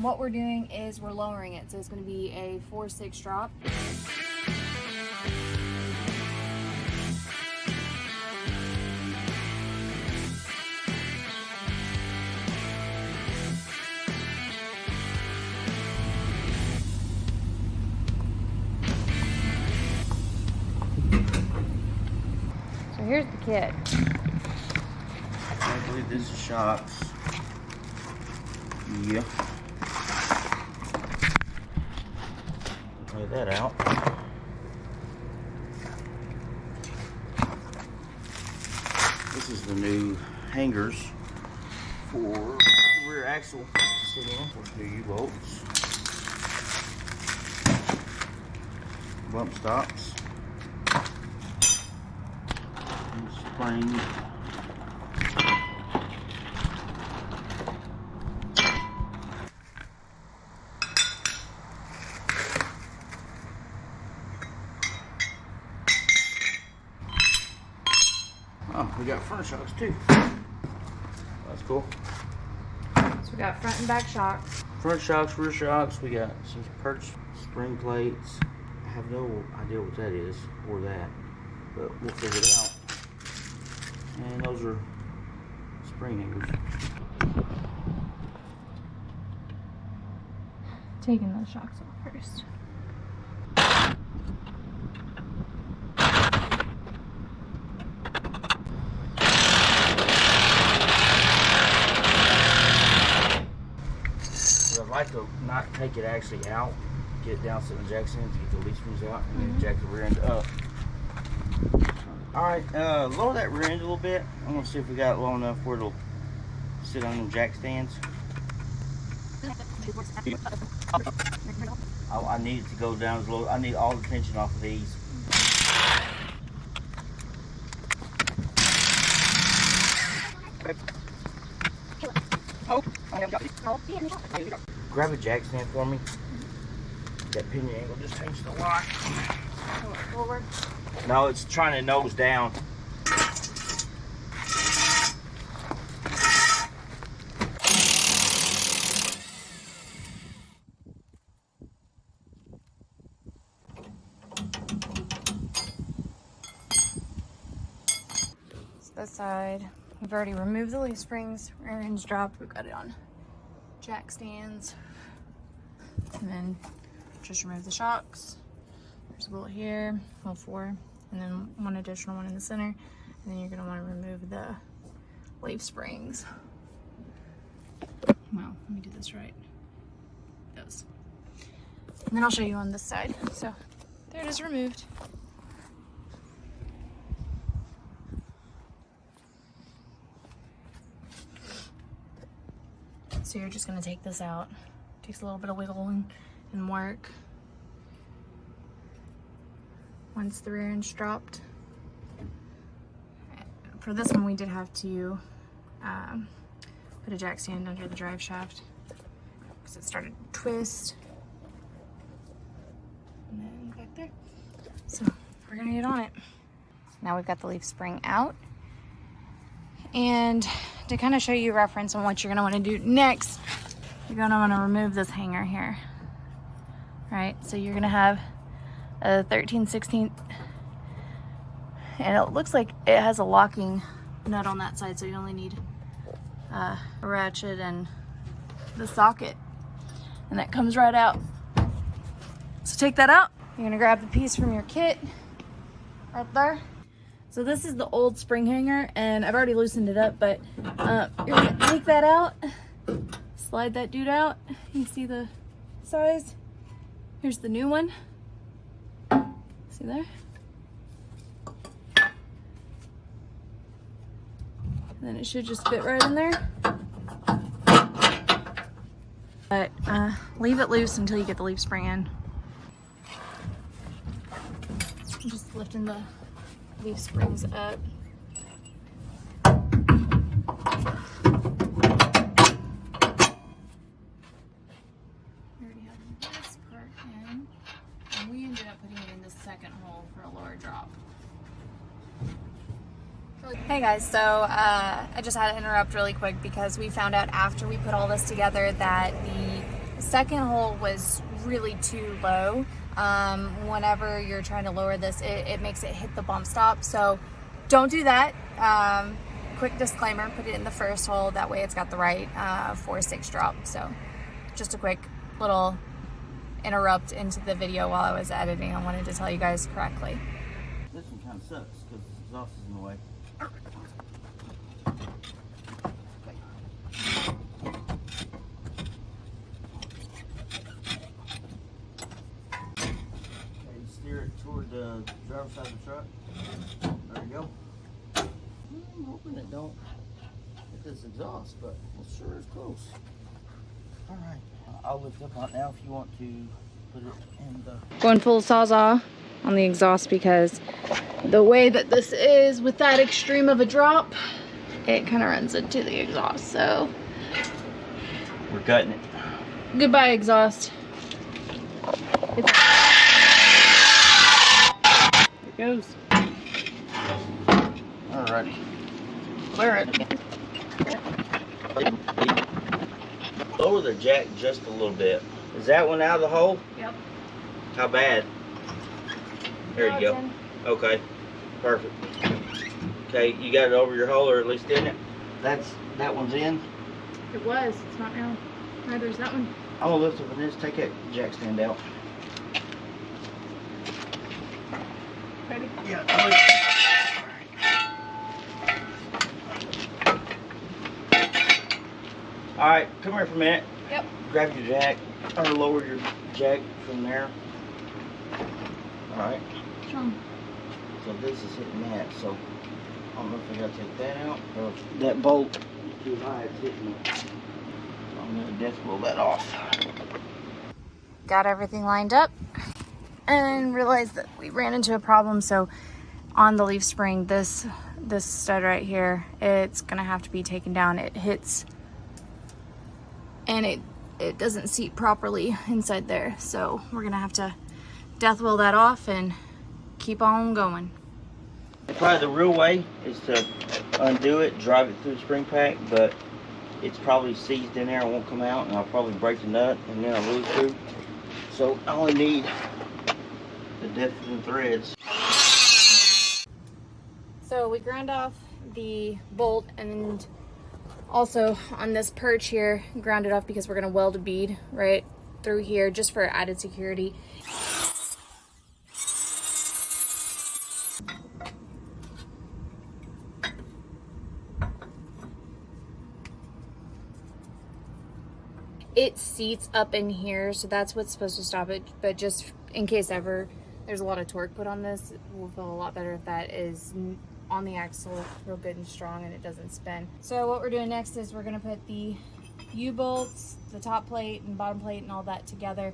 What we're doing is we're lowering it, so it's going to be a 4/6 drop. So here's the kit. I believe this is shocks. Yeah. Lay that out. This is the new hangers for the rear axle to sit in for 2 U-bolts. Bump stops. And springs. Oh, we got front shocks too. That's cool. So we got front and back shocks. Front shocks, rear shocks. We got some perch spring plates. I have no idea what that is or that, but we'll figure it out. And those are spring hangers. Taking those shocks off first. I'd like to not take it actually out, get it down to the jack stand to get the leaf springs out, and then jack the rear end up. Alright, lower that rear end a little bit. I'm going to see if we got it low enough where it'll sit on them jack stands. I need it to go down as low. I need all the tension off of these. Grab a jack stand for me. That pinion angle just changed a lot. Forward. No, it's trying to nose down. So this side, we've already removed the leaf springs. Rear end's dropped. We've got it on jack stands. And then just remove the shocks. There's a bolt here, well 4, and then one additional one in the center. And then you're gonna wanna remove the leaf springs. Well, let me do this right. Those. And then I'll show you on this side. So there it is, removed. So you're just gonna take this out. Takes a little bit of wiggling and work. Once the rear end's dropped. For this one, we did have to put a jack stand under the drive shaft because it started to twist. And then back there. So we're gonna get on it. Now we've got the leaf spring out. And to kind of show you a reference on what you're gonna wanna do next, you're gonna wanna remove this hanger here. Right, so you're gonna have a 13/16, and it looks like it has a locking nut on that side, so you only need a ratchet and the socket, and that comes right out. So take that out. You're gonna grab the piece from your kit right there. So this is the old spring hanger, and I've already loosened it up, but you're gonna take that out, slide that dude out. You see the size? Here's the new one. See there? And then it should just fit right in there. But leave it loose until you get the leaf spring in. Just lifting the leaf springs up. Hey guys, so I just had to interrupt really quick because we found out after we put all this together that the second hole was really too low. Whenever you're trying to lower this, it makes it hit the bump stop. So don't do that. Quick disclaimer, put it in the first hole. That way it's got the right 4/6 drop. So just a quick little interrupt into the video while I was editing. I wanted to tell you guys correctly. This one kind of sucks because the exhaust is in the way. Steer it toward the driver's side of the truck. There you go. I'm hoping it don't hit this exhaust, but it sure is close. Alright, I'll lift up on it now if you want to put it in the... Going full sawzall on the exhaust because the way that this is with that extreme of a drop, it kind of runs into the exhaust, so... We're cutting it. Goodbye, exhaust. There it goes. Alrighty. Clear it. Lower the jack just a little bit. Is that one out of the hole? Yep. How bad? There you go. Okay. Perfect. Okay, you got it over your hole, or at least in it. That one's in. It was. It's not now. There's that one. I'm gonna lift up in this. Take that jack stand out. Ready? Yeah. Alright, come here for a minute. Yep. Grab your jack, or lower your jack from there. Alright. Sure. So this is hitting that, so I don't know if I gotta take that out, or that bolt is too high, it's hitting it. I'm gonna death roll that off. Got everything lined up and realized that we ran into a problem. So on the leaf spring, this stud right here, it's gonna have to be taken down. It hits and it doesn't seat properly inside there, so we're gonna have to death wheel that off and keep on going. Probably the real way is to undo it, drive it through the spring pack, but it's probably seized in there and won't come out, and I'll probably break the nut and then I'll lose through. So I only need the depth of the threads. So we ground off the bolt, and also on this perch here, ground it off because we're gonna weld a bead right through here just for added security. It seats up in here, so that's what's supposed to stop it, but just in case ever there's a lot of torque put on this, we'll feel a lot better if that is on the axle real good and strong and it doesn't spin. So what we're doing next is we're going to put the U-bolts, the top plate and bottom plate and all that together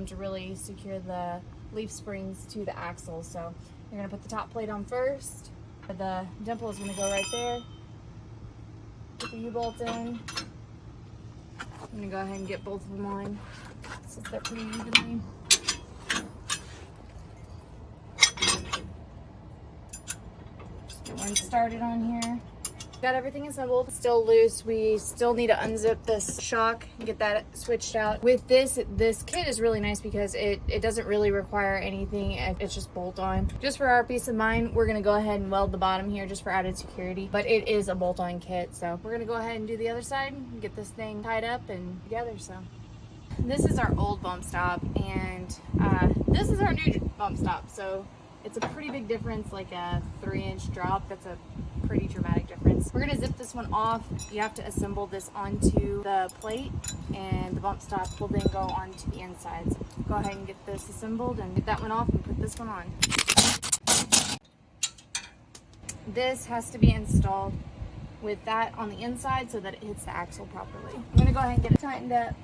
to really secure the leaf springs to the axle. So you're going to put the top plate on first. The dimple is going to go right there. Put the U-bolts in. I'm gonna go ahead and get both of them on since they're pretty evenly. Just get one started on here. Got everything assembled, still loose. We still need to unzip this shock and get that switched out. With this kit is really nice because it doesn't really require anything. It's just bolt on. Just for our peace of mind, we're gonna go ahead and weld the bottom here just for added security, but it is a bolt on kit. So we're gonna go ahead and do the other side and get this thing tied up and together. So this is our old bump stop, and this is our new bump stop. So it's a pretty big difference, like a 3-inch drop. That's a pretty dramatic difference. We're gonna zip this one off. You have to assemble this onto the plate, and the bump stop will then go onto the inside. So go ahead and get this assembled and get that one off and put this one on. This has to be installed with that on the inside so that it hits the axle properly. I'm gonna go ahead and get it tightened up.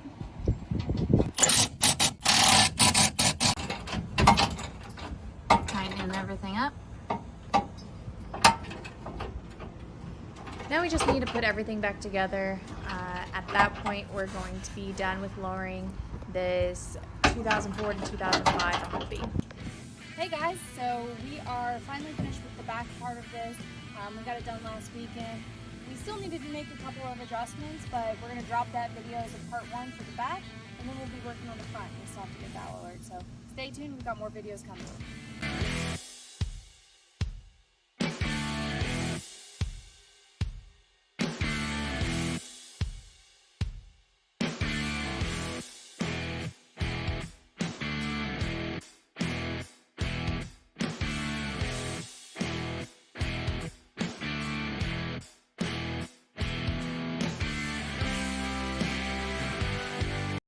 Tightening everything up. Now we just need to put everything back together. At that point, we're going to be done with lowering this 2004 to 2005 Humvee. Hey guys, so we are finally finished with the back part of this. We got it done last weekend. We still needed to make a couple of adjustments, but we're going to drop that video as a part 1 for the back, And then we'll be working on the front. We still have to get that lowered. So stay tuned. We've got more videos coming.